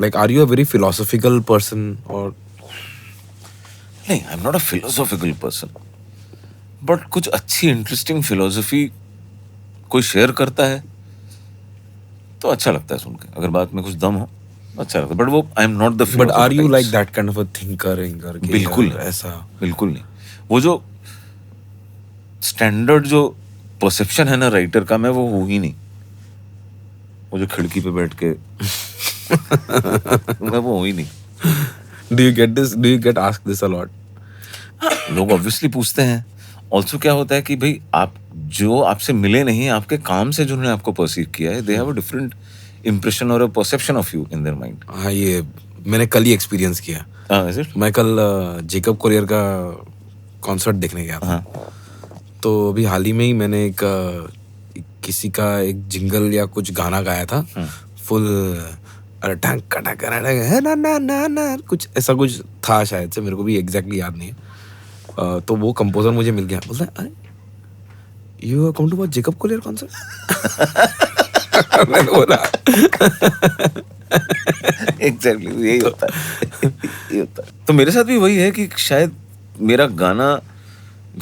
Like, are you a very philosophical person or? नहीं, I am not a philosophical person, but कुछ अच्छी interesting philosophy कोई share करता है तो अच्छा लगता है सुन के, अगर बात में कुछ दम हो अच्छा लगता है, बट वो I am not the But philosopher are you like types. that kind of a thinker के बिल्कुल यार नहीं, ऐसा? बिल्कुल नहीं। वो जो स्टैंडर्ड जो परसेप्शन है ना राइटर का, मैं वो हूँ ही नहीं। वो जो खिड़की पे बैठ के मैं वो हूँ ही नहीं। Do you get this? Do you get asked this a lot? लोग ऑब्वियसली पूछते हैं। ऑल्सो क्या होता है कि भाई आप जो आपसे मिले नहीं, आपके काम से जिन्होंने आपको परसीव किया है, they have a different impression और a perception of you in their mind. हाँ, ये मैंने कल ही एक्सपीरियंस किया। Is it? मैं कल जेकब कोरियर का कॉन्सर्ट देखने गया था। हाँ। तो अभी हाल ही में ही मैंने एक किसी का एक जिंगल या कुछ गाना गाया था, फुल ना ना ना ना कुछ ऐसा कुछ था शायद से, मेरे को भी एग्जैक्टली याद नहीं है। तो वो कंपोजर मुझे मिल गया, बोलता है अरे you come to watch Jacob Collier concert. मैंने बोला एग्जैक्टली यही होता है। यही होता है। तो मेरे साथ भी वही है कि शायद मेरा गाना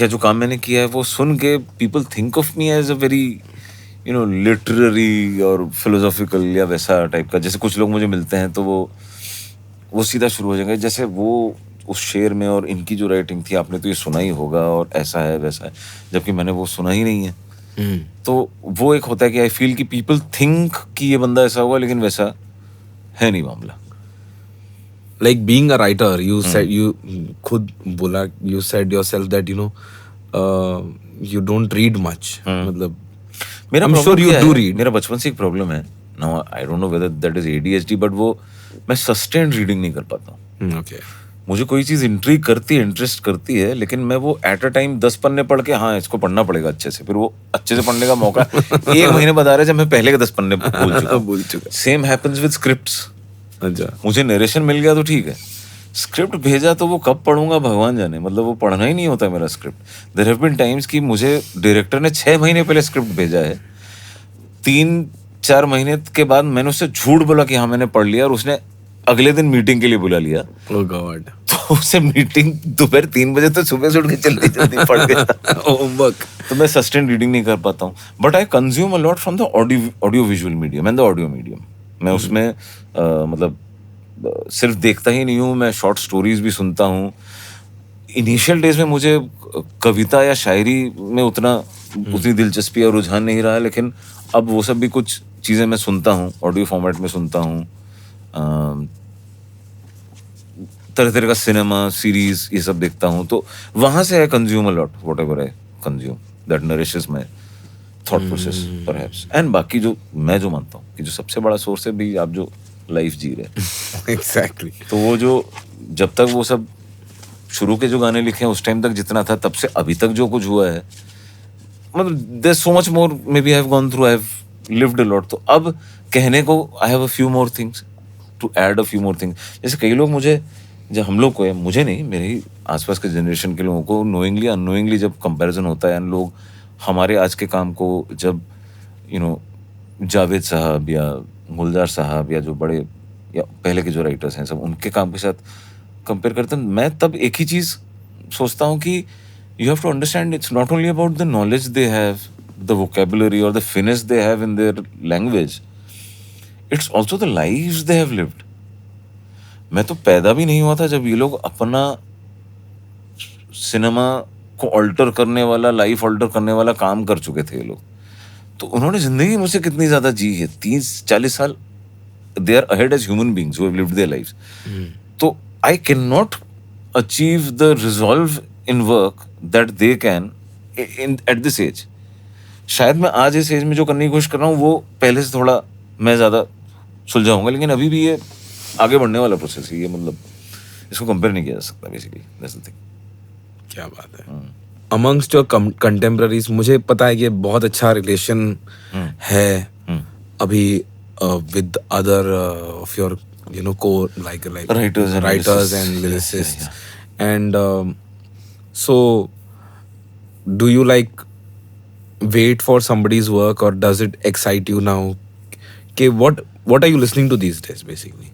या जो काम मैंने किया है वो सुन के people think of me as a very literary और फिलोसॉफिकल या वैसा टाइप का। जैसे कुछ लोग मुझे मिलते हैं तो वो सीधा शुरू हो जाएंगे, जैसे वो उस शेर में और इनकी जो राइटिंग थी आपने तो ये सुना ही होगा और ऐसा है वैसा है, जबकि मैंने वो सुना ही नहीं है। तो वो एक होता है कि आई फील कि पीपल थिंक कि ये बंदा ऐसा होगा, लेकिन वैसा है नहीं मामला। Like being a writer, you said you खुद बोला, you said yourself that you don't read much. मतलब मेरा I'm sure प्रॉब्लम you क्या do है, read. मेरा बचपन से एक प्रॉब्लम है। Now I don't know whether that is ADHD, but वो मैं सस्टेन्ड रीडिंग नहीं कर पाता हूँ। Okay. मुझे कोई चीज इंट्रीग करती है, इंटरेस्ट करती है, लेकिन मैं वो एट अ टाइम 10 पन्ने पढ़ के हाँ इसको पढ़ना पड़ेगा अच्छे से, फिर वो अच्छे से पढ़ने का मौका 1 महीने बाद आ रहा है जब मैं पहले के 10 पन्ने भूल चुका भूल चुका। Same happens with scripts. अच्छा। मुझे नरेशन मिल गया तो ठीक है, स्क्रिप्ट भेजा तो वो कब पढ़ूंगा भगवान जाने, मतलब वो पढ़ना ही नहीं होता मेरा script. There have been times कि मुझे डायरेक्टर ने 6 महीने पहले स्क्रिप्ट भेजा है, 3-4 महीने के बाद मैंने उससे झूठ बोला कि हाँ मैंने पढ़ लिया, और उसने अगले दिन मीटिंग के लिए बुला लिया। Oh God. तो उससे मीटिंग दोपहर 3 बजे तो सुबह से उठ के जल्दी जल्दी पढ़ गया। Homework. तो मैं सस्टेन रीडिंग नहीं कर पाता हूँ, but I consume a lot from the audio visual medium and the audio medium. मैं उसमें मतलब सिर्फ देखता ही नहीं हूँ, मैं शॉर्ट स्टोरीज भी सुनता हूँ। इनिशियल डेज में मुझे कविता या शायरी में उतनी दिलचस्पी और रुझान नहीं रहा, लेकिन अब वो सब भी कुछ चीज़ें मैं सुनता हूँ, ऑडियो फॉर्मेट में सुनता हूँ। तरह तरह का सिनेमा सीरीज ये सब देखता हूँ, तो वहाँ से I consume a lot whatever I consume that nourishes my thought process perhaps. And बाकी जो मैं जो मानता हूँ कि जो सबसे बड़ा सोर्स है भी आप जो लाइफ जी रहे हैं। Exactly. तो वो जो जब तक वो सब शुरू के जो गाने लिखे हैं उस टाइम तक जितना था, तब से अभी तक जो कुछ हुआ है, मतलब there so much more maybe I have gone through, I have lived a lot. तो अब कहने को I have a few more things to add, a few more things. जैसे कई लोग मुझे, जब हम लोग को है, मुझे नहीं, मेरे ही आसपास के जनरेशन के लोगों को नोइंगली अननोइंगली जब कंपैरिजन होता है, लोग हमारे आज के काम को जब जावेद साहब या गुलजार साहब या जो बड़े या पहले के जो राइटर्स हैं सब उनके काम के साथ कंपेयर करते हैं, मैं तब एक ही चीज़ सोचता हूँ कि you have to understand it's not only about the knowledge they have, the vocabulary और the finish they have in their language, it's also the lives they have lived. मैं तो पैदा भी नहीं हुआ था जब ये लोग अपना सिनेमा को ऑल्टर करने वाला, लाइफ ऑल्टर करने वाला काम कर चुके थे ये लोग। तो उन्होंने जिंदगी मुझसे कितनी ज्यादा जी है, 30-40 साल they are ahead as human beings who have lived their lives. तो I can not achieve the resolve in work that they can in at this age. शायद मैं आज इस एज में जो करने की कोशिश कर रहा हूँ वो पहले से थोड़ा मैं ज्यादा सुलझाऊंगा, लेकिन अभी भी ये आगे बढ़ने वाला प्रोसेस है, ये मतलब इसको कंपेयर नहीं किया जा सकता बेसिकली, दैट्स द थिंग। क्या बात है। Amongst your contemporaries, मुझे पता है कि बहुत अच्छा रिलेशन है अभी with other of your co like writers and lyricists. And so do you like wait for somebody's work or does it excite you now? Okay, what are you listening to these days basically?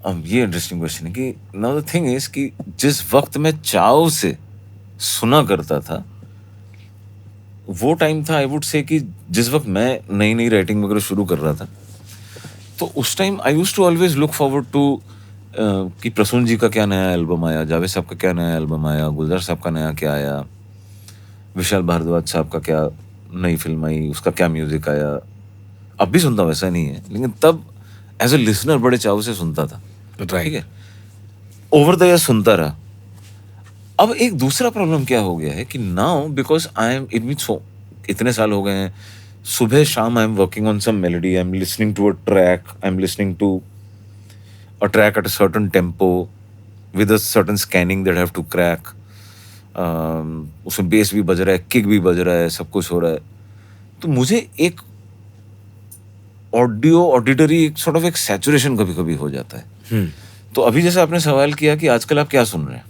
अब ये interesting question है कि now the thing is कि जिस वक्त मैं चाव से सुना करता था वो टाइम था, आई वुड से, कि जिस वक्त मैं नई नई राइटिंग वगैरह शुरू कर रहा था, तो उस time I used to always look forward to कि प्रसून जी का क्या नया एल्बम आया, जावेद साहब का क्या नया एल्बम आया, गुलजार साहब का नया क्या आया, विशाल भारद्वाज साहब का क्या नई फिल्म आई, उसका क्या म्यूजिक आया। अब भी सुनता हूँ, ऐसा नहीं है, लेकिन तब एज ए लिसनर बड़े चाव से सुनता था। ठीक है, ओवर द ईयर सुनता रहा। अब एक दूसरा प्रॉब्लम क्या हो गया है कि now because I am in which इतने साल हो गए हैं, सुबह शाम I am working on some melody, I am listening to a track, I am listening to a track at a certain tempo with a certain scanning that have to crack. उसमें bass भी बज रहा है, kick भी बज रहा है, सब कुछ हो रहा है। तो मुझे एक ऑडिटरी सॉर्ट ऑफ एक सैचुरेशन कभी कभी हो जाता है। तो अभी जैसे आपने सवाल किया कि आजकल आप क्या सुन रहे हैं,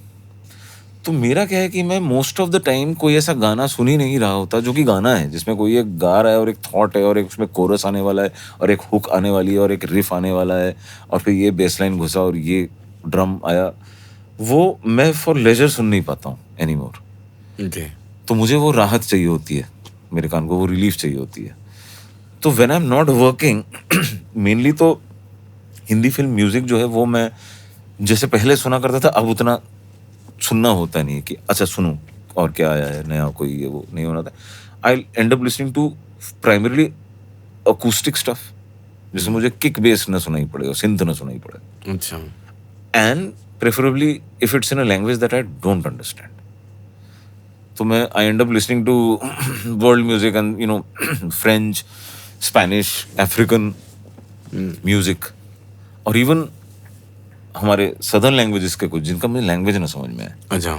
तो मेरा क्या है कि मैं मोस्ट ऑफ द टाइम कोई ऐसा गाना सुन ही नहीं रहा होता जो कि गाना है, जिसमें कोई एक गा रहा है और एक थॉट है और एक उसमें कोरस आने वाला है और एक हुक आने वाली है और एक रिफ आने वाला है और फिर ये बेसलाइन घुसा और ये ड्रम आया। वो मैं फॉर लेजर सुन नहीं पाता हूँ एनी मोर। तो मुझे वो राहत चाहिए होती है, मेरे कान को वो रिलीफ चाहिए होती है। तो when I am not working mainly, तो हिंदी फिल्म म्यूजिक जो है वो मैं जैसे पहले सुना करता था, अब उतना सुनना होता नहीं है कि अच्छा सुनूं और क्या आया है नया, कोई ये वो नहीं होना था। I end up listening to primarily acoustic stuff, जिसमें मुझे किक बेस ना सुनाई पड़े और सिंथ ना सुनाई पड़े। अच्छा। And preferably if it's in a language that I don't understand, तो मैं I end up listening to world music and you know French, Spanish, African music, और इवन हमारे सदर्न लैंग्वेजेस के कुछ जिनका मुझे लैंग्वेज ना समझ में आए। अच्छा।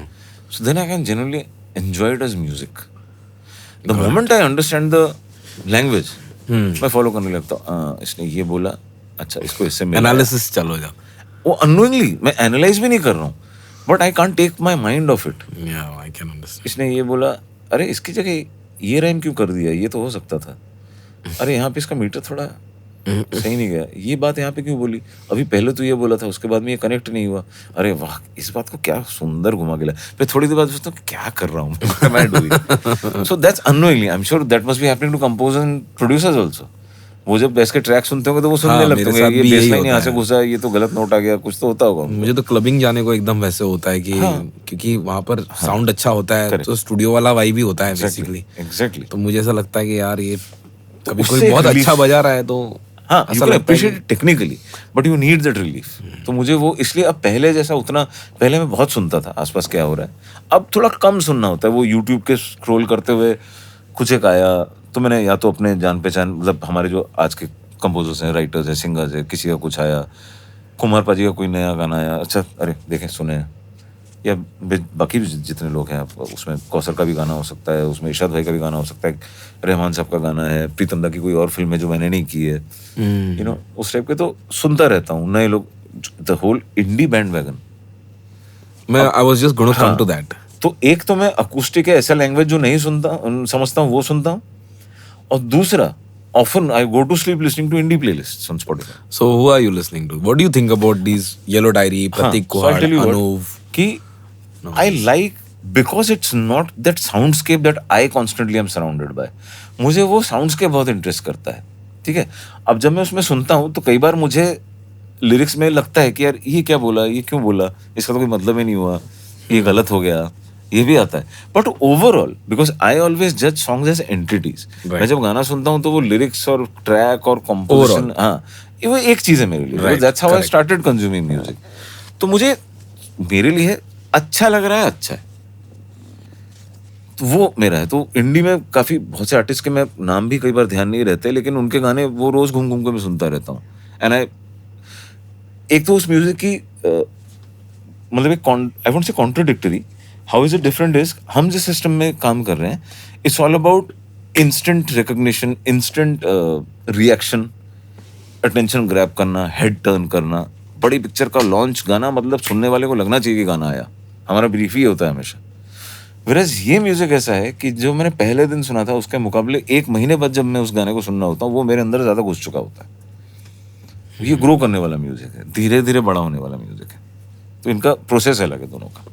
So then I can generally enjoy it as music. The moment I understand the language, मैं फॉलो करने लगता हूँ। इसने ये बोला, अच्छा इसको इससे मिला, एनालिसिस चलो जा। वो अननोइंगली, मैं एनालाइज भी नहीं कर रहा हूँ, but I can't take my mind off it. I can understand. इसने ये बोला, अरे इसकी जगह ये राइम क्यों कर दिया, ये तो हो सकता था। अरे यहाँ पे इसका मीटर थोड़ा सही नहीं गया, ये बात यहाँ पे क्यों बोली, अभी पहले तो ये बोला था, उसके बाद में ये कनेक्ट नहीं हुआ। अरे वाह, इस बात को क्या सुंदर घुमा के लाया। फिर थोड़ी देर बाद सोचता हूँ क्या कर रहा हूँ। So that's unknowingly, I am sure that must be happening to composers and producers also. वो जब बेस के ट्रैक सुनते होंगे तो वो सुनने लगते होंगे, ये बेसलाइन यहाँ से घुसा, ये तो गलत नोट आ गया, कुछ तो होता होगा। मुझे तो क्लबिंग जाने को एकदम वैसे होता है कि क्योंकि वहां पर साउंड अच्छा होता है, तो स्टूडियो वाला वाइब भी होता है बेसिकली। एग्जैक्टली। तो मुझे ऐसा लगता है कि यार ये कभी कोई बहुत अच्छा बजा रहा है तो हाँ, you can appreciate it technically, but you need that relief. तो मुझे वो इसलिए अब पहले जैसा उतना, पहले मैं बहुत सुनता था आसपास क्या हो रहा है, अब थोड़ा कम सुनना होता है। वो YouTube के स्क्रॉल करते हुए कुछ एक आया तो मैंने या तो अपने जान पहचान, मतलब हमारे जो आज के कंपोजर्स हैं, राइटर्स हैं, सिंगर्स हैं, किसी का कुछ आया, कुमार पाजी का कोई नया गाना आया, अच्छा अरे देखें सुने, या बाकी जितने लोग हैं, उसमें कौसर का भी गाना हो सकता है, उसमें इरशाद भाई का भी गाना हो सकता है, रहमान साहब का गाना है, प्रीतम दा की कोई और फिल्म है जो मैंने नहीं की है, यू नो उस टाइप के तो सुनता रहता हूँ। नए लोग, the whole indie bandwagon, मैं I was just gonna come to that. तो एक तो मैं अकूस्टिक है, ऐसा लैंग्वेज जो नहीं सुनता समझता हूँ वो सुनता हूँ, और दूसरा often I go to sleep listening to indie playlists on Spotify. So who are you listening to? What do you think about these Yellow Diary, Pratik Kuhad, Anuv? कि I like because it's not that soundscape that I constantly am surrounded by. मुझे वो soundscape बहुत interest करता है, ठीक है। अब जब मैं उसमें सुनता हूँ तो कई बार मुझे लिरिक्स में लगता है कि यार ये क्या बोला, ये क्यों बोला, इसका तो कोई मतलब ही नहीं हुआ, ये गलत हो गया, ये भी आता है। But overall because I always जज सॉन्ग्स एज एंटिटीज, मैं जब गाना सुनता हूँ तो वो लिरिक्स और ट्रैक और कंपोजिशन, हाँ वो एक चीज है मेरे लिए। That's how I started consuming music. तो मुझे मेरे लिए अच्छा लग रहा है, अच्छा है, तो वो मेरा है। तो इंडी में काफी बहुत से आर्टिस्ट के मैं नाम भी कई बार ध्यान नहीं रहते, लेकिन उनके गाने वो रोज घूम घूम के मैं सुनता रहता हूँ। एंड आई, एक तो उस म्यूजिक की मतलब एक I won't say contradictory, how is it different is, हम जिस सिस्टम में काम कर रहे हैं it's all about instant recognition, instant reaction, attention grab करना, हेड टर्न करना। बड़ी पिक्चर का लॉन्च गाना, मतलब सुनने वाले को लगना चाहिए कि गाना आया, हमारा ब्रीफ ही होता है हमेशा। Whereas ये म्यूजिक ऐसा है कि जो मैंने पहले दिन सुना था उसके मुकाबले एक महीने बाद जब मैं उस गाने को सुनना होता हूँ वो मेरे अंदर ज्यादा घुस चुका होता है। ये ग्रो करने वाला म्यूजिक है, धीरे धीरे बड़ा होने वाला म्यूजिक है, तो इनका प्रोसेस अलग है दोनों का.